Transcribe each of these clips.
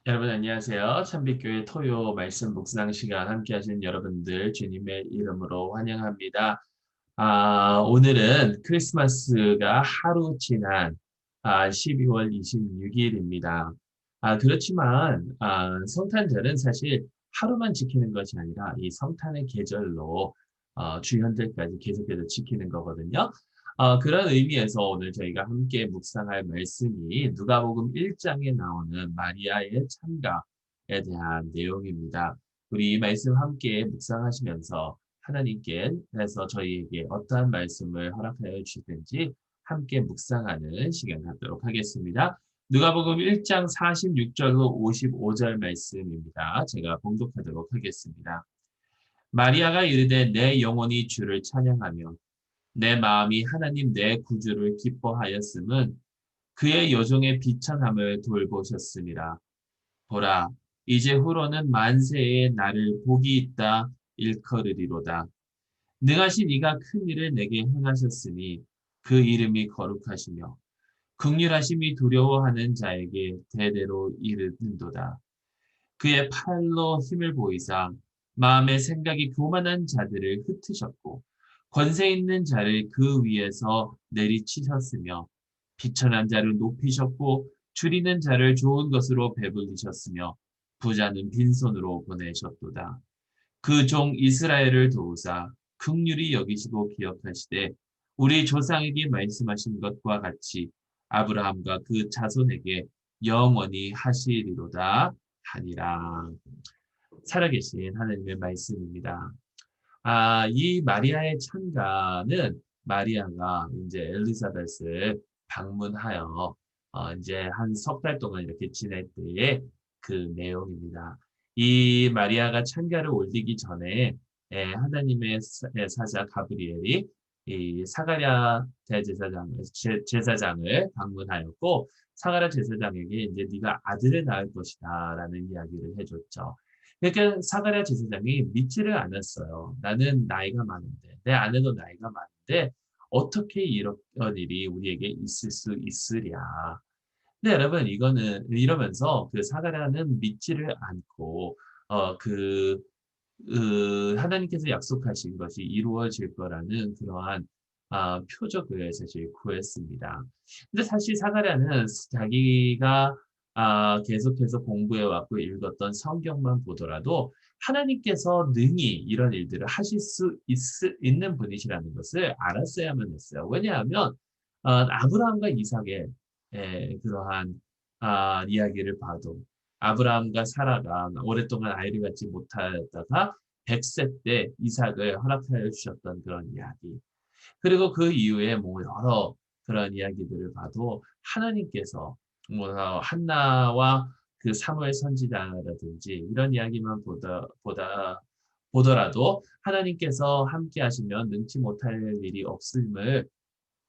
여러분 안녕하세요. 참빛교회 토요 말씀 묵상 시간 함께 하시는 여러분들 주님의 이름으로 환영합니다. 오늘은 크리스마스가 하루 지난 12월 26일입니다. 그렇지만 성탄절은 사실 하루만 지키는 것이 아니라 이 성탄의 계절로 주현절까지 계속해서 지키는 거거든요. 그런 의미에서 오늘 저희가 함께 묵상할 말씀이 누가복음 1장에 나오는 마리아의 참가에 대한 내용입니다. 우리 이 말씀 함께 묵상하시면서 하나님께서 저희에게 어떠한 말씀을 허락하여 주시든지 함께 묵상하는 시간 갖도록 하겠습니다. 누가복음 1장 46절로 55절 말씀입니다. 제가 봉독하도록 하겠습니다. 마리아가 이르되 내 영혼이 주를 찬양하며 내 마음이 하나님 내 구주를 기뻐하였음은 그의 여종의 비천함을 돌보셨습니다. 보라, 이제 후로는 만세에 나를 복이 있다 일컬으리로다. 능하신 이가 큰 일을 내게 행하셨으니 그 이름이 거룩하시며 극률하심이 두려워하는 자에게 대대로 이르는도다. 그의 팔로 힘을 보이사 마음의 생각이 교만한 자들을 흩으셨고 권세 있는 자를 그 위에서 내리치셨으며 비천한 자를 높이셨고 줄이는 자를 좋은 것으로 배불리셨으며 부자는 빈손으로 보내셨도다. 그 종 이스라엘을 도우사 긍휼히 여기시고 기억하시되 우리 조상에게 말씀하신 것과 같이 아브라함과 그 자손에게 영원히 하시리로다 하니라. 살아계신 하나님의 말씀입니다. 이 마리아의 찬가는 마리아가 이제 엘리사벳을 방문하여 이제 한 석 달 동안 이렇게 지낼 때의 그 내용입니다. 이 마리아가 찬가를 올리기 전에 하나님의 사자 가브리엘이 이 사가랴 제사장을 방문하였고 사가랴 제사장에게 이제 네가 아들을 낳을 것이다라는 이야기를 해줬죠. 그러니까 사가랴 제사장이 믿지를 않았어요. 나는 나이가 많은데, 내 아내도 나이가 많은데 어떻게 이런 일이 우리에게 있을 수 있으랴. 근데 여러분 이러면서 그 사가랴는 믿지를 않고 하나님께서 약속하신 것이 이루어질 거라는 그러한 표적을 사실 구했습니다. 근데 사실 사가랴는 자기가 계속해서 공부해 왔고 읽었던 성경만 보더라도 하나님께서 능히 이런 일들을 하실 수 있는 분이시라는 것을 알았어야만 했어요. 왜냐하면 아브라함과 이삭의 그러한 이야기를 봐도 아브라함과 사라가 오랫동안 아이를 갖지 못하다가 100세 때 이삭을 허락하여 주셨던 그런 이야기. 그리고 그 이후에 뭐 여러 그런 이야기들을 봐도 하나님께서 뭐 한나와 그 사무엘 선지자라든지 이런 이야기만 보더라도 하나님께서 함께 하시면 능치 못할 일이 없음을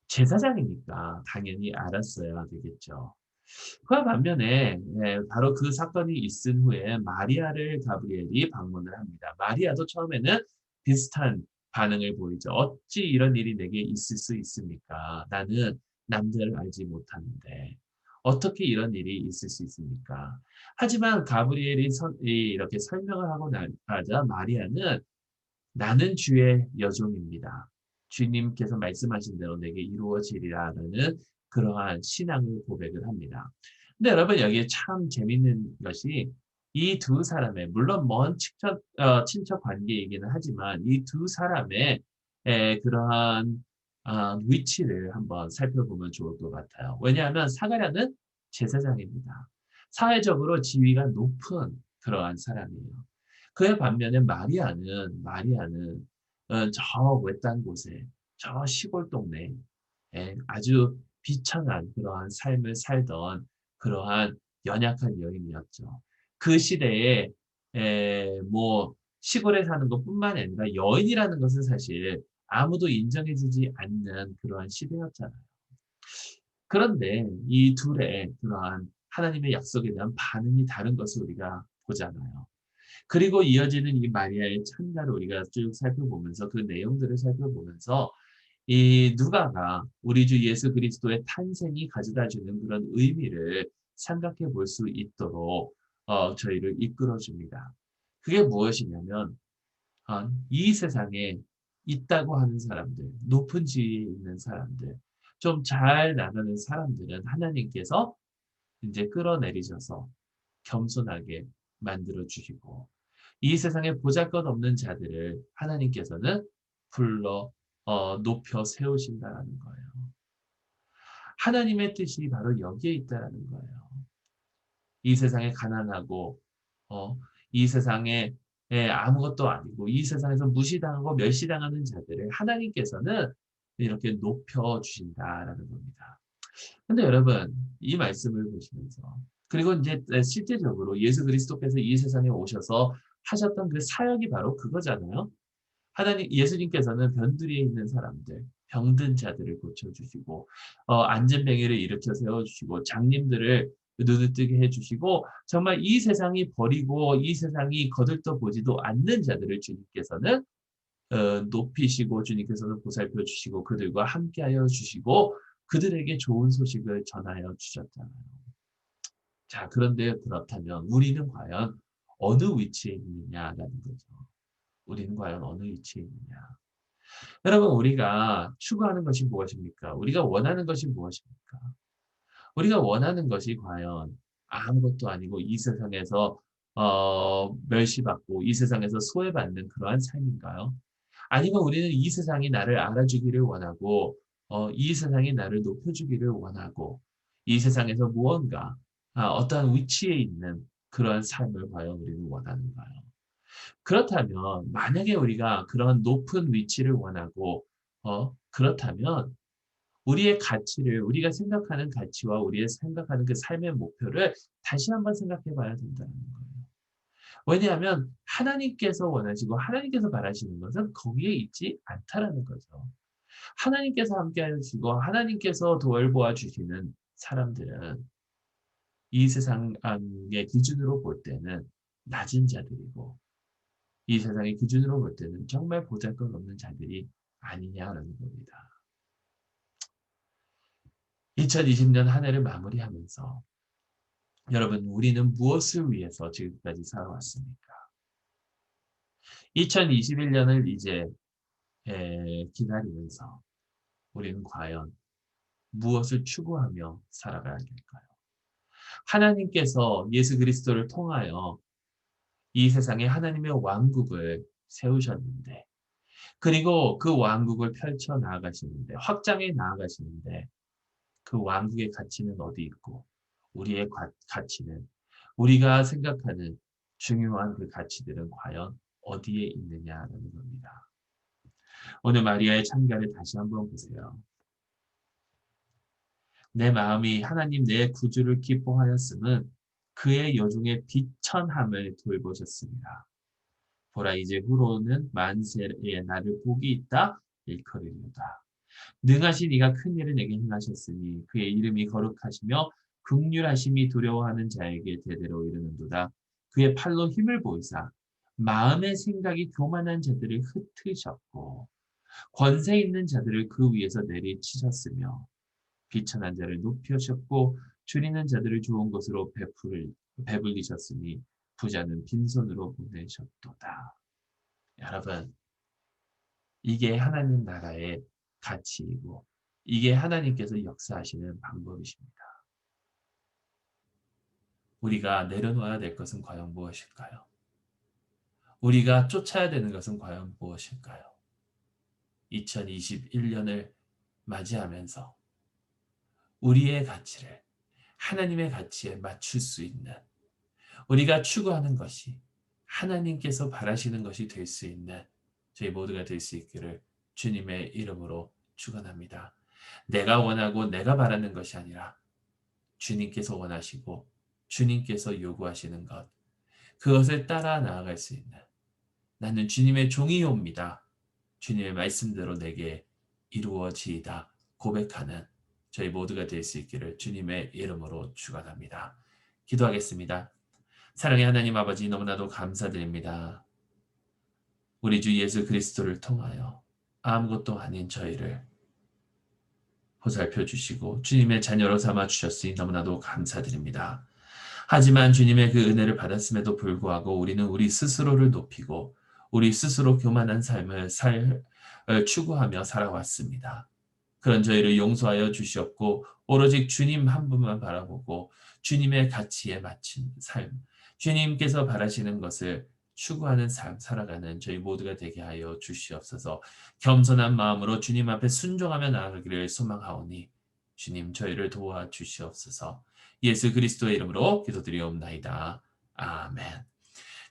제사장이니까 당연히 알았어야 되겠죠. 그와 반면에 바로 그 사건이 있은 후에 마리아를 가브리엘이 방문을 합니다. 마리아도 처음에는 비슷한 반응을 보이죠. 어찌 이런 일이 내게 있을 수 있습니까? 나는 남자를 알지 못하는데 어떻게 이런 일이 있을 수 있습니까? 하지만 가브리엘이 이렇게 설명을 하고 나자 마리아는 나는 주의 여종입니다. 주님께서 말씀하신 대로 내게 이루어지리라는 그러한 신앙을 고백을 합니다. 근데 여러분 여기에 참 재밌는 것이 이 두 사람의 물론 먼 친척 관계이기는 하지만 이 두 사람의 그러한 위치를 한번 살펴보면 좋을 것 같아요. 왜냐하면 사가랴는 제사장입니다. 사회적으로 지위가 높은 그러한 사람이에요. 그에 반면에 마리아는 저 외딴 곳에 저 시골 동네에 아주 비천한 그러한 삶을 살던 그러한 연약한 여인이었죠. 그 시대에 뭐 시골에 사는 것뿐만 아니라 여인이라는 것은 사실 아무도 인정해주지 않는 그러한 시대였잖아요. 그런데 이 둘의 그러한 하나님의 약속에 대한 반응이 다른 것을 우리가 보잖아요. 그리고 이어지는 이 마리아의 찬가를 우리가 쭉 살펴보면서 그 내용들을 살펴보면서 이 누가가 우리 주 예수 그리스도의 탄생이 가져다 주는 그런 의미를 생각해 볼 수 있도록 저희를 이끌어 줍니다. 그게 무엇이냐면 이 세상에 있다고 하는 사람들, 높은 지위에 있는 사람들, 좀 잘 나가는 사람들은 하나님께서 이제 끌어내리셔서 겸손하게 만들어 주시고 이 세상에 보잘것없는 자들을 하나님께서는 불러 높여 세우신다라는 거예요. 하나님의 뜻이 바로 여기에 있다라는 거예요. 이 세상에 가난하고 어, 이 세상에 아무것도 아니고 이 세상에서 무시당하고 멸시당하는 자들을 하나님께서는 이렇게 높여 주신다라는 겁니다. 근데 여러분 이 말씀을 보시면서 그리고 이제 실제적으로 예수 그리스도께서 이 세상에 오셔서 하셨던 그 사역이 바로 그거잖아요. 하나님 예수님께서는 변두리에 있는 사람들, 병든 자들을 고쳐주시고 안전병이를 일으켜 세워주시고 장님들을 눈을 뜨게 해주시고 정말 이 세상이 버리고 이 세상이 거들떠 보지도 않는 자들을 주님께서는 높이시고 주님께서는 보살펴 주시고 그들과 함께하여 주시고 그들에게 좋은 소식을 전하여 주셨잖아요. 자, 그런데 그렇다면 우리는 과연 어느 위치에 있느냐라는 거죠. 우리는 과연 어느 위치에 있느냐. 여러분, 우리가 추구하는 것이 무엇입니까? 우리가 원하는 것이 무엇입니까? 우리가 원하는 것이 과연 아무것도 아니고 이 세상에서 멸시받고 이 세상에서 소외받는 그러한 삶인가요? 아니면 우리는 이 세상이 나를 알아주기를 원하고 이 세상이 나를 높여주기를 원하고 이 세상에서 무언가 어떠한 위치에 있는 그러한 삶을 과연 우리는 원하는가요? 그렇다면 만약에 우리가 그런 높은 위치를 원하고 그렇다면 우리의 가치를 우리가 생각하는 가치와 우리의 생각하는 그 삶의 목표를 다시 한번 생각해 봐야 된다는 거예요. 왜냐하면 하나님께서 원하시고 하나님께서 바라시는 것은 거기에 있지 않다라는 거죠. 하나님께서 함께 하시고 하나님께서 돌보아 주시는 사람들은 이 세상의 기준으로 볼 때는 낮은 자들이고 이 세상의 기준으로 볼 때는 정말 보잘것없는 자들이 아니냐라는 겁니다. 2020년 한 해를 마무리하면서 여러분 우리는 무엇을 위해서 지금까지 살아왔습니까? 2021년을 이제 기다리면서 우리는 과연 무엇을 추구하며 살아가야 될까요? 하나님께서 예수 그리스도를 통하여 이 세상에 하나님의 왕국을 세우셨는데 그리고 그 왕국을 펼쳐 나아가시는데 확장해 나아가시는데 그 왕국의 가치는 어디 있고 우리의 가치는 우리가 생각하는 중요한 그 가치들은 과연 어디에 있느냐라는 겁니다. 오늘 마리아의 찬가를 다시 한번 보세요. 내 마음이 하나님 내 구주를 기뻐하였음은 그의 여중의 비천함을 돌보셨습니다. 보라 이제 후로는 만세의 나를 복이 있다 일컬으리로다. 능하신 이가 큰 일을 내게 행하셨으니 그의 이름이 거룩하시며 긍휼하심이 두려워하는 자에게 대대로 이르는도다. 그의 팔로 힘을 보이사 마음의 생각이 교만한 자들을 흩으셨고 권세 있는 자들을 그 위에서 내리치셨으며 비천한 자를 높이셨고 줄이는 자들을 좋은 것으로 배불리셨으니 부자는 빈손으로 보내셨도다. 여러분 이게 하나님 나라의 가치이고 이게 하나님께서 역사하시는 방법이십니다. 우리가 내려놓아야 될 것은 과연 무엇일까요? 우리가 쫓아야 되는 것은 과연 무엇일까요? 2021년을 맞이하면서 우리의 가치를 하나님의 가치에 맞출 수 있는 우리가 추구하는 것이 하나님께서 바라시는 것이 될 수 있는 저희 모두가 될 수 있기를 주님의 이름으로 축원합니다. 내가 원하고 내가 바라는 것이 아니라 주님께서 원하시고 주님께서 요구하시는 것 그것을 따라 나아갈 수 있는 나는 주님의 종이옵니다. 주님의 말씀대로 내게 이루어지이다 고백하는 저희 모두가 될 수 있기를 주님의 이름으로 축원합니다. 기도하겠습니다. 사랑의 하나님 아버지 너무나도 감사드립니다. 우리 주 예수 그리스도를 통하여 아무것도 아닌 저희를 보살펴 주시고 주님의 자녀로 삼아 주셨으니 너무나도 감사드립니다. 하지만 주님의 그 은혜를 받았음에도 불구하고 우리는 우리 스스로를 높이고 우리 스스로 교만한 삶을 추구하며 살아왔습니다. 그런 저희를 용서하여 주시옵고 오로지 주님 한 분만 바라보고 주님의 가치에 맞춘 삶, 주님께서 바라시는 것을 추구하는 삶 살아가는 저희 모두가 되게 하여 주시옵소서. 겸손한 마음으로 주님 앞에 순종하며 나아가기를 소망하오니 주님 저희를 도와주시옵소서. 예수 그리스도의 이름으로 기도드리옵나이다. 아멘.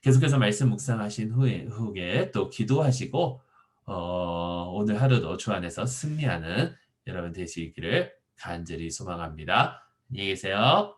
계속해서 말씀 묵상하신 후에 또 기도하시고 오늘 하루도 주 안에서 승리하는 여러분 되시기를 간절히 소망합니다. 안녕히 계세요.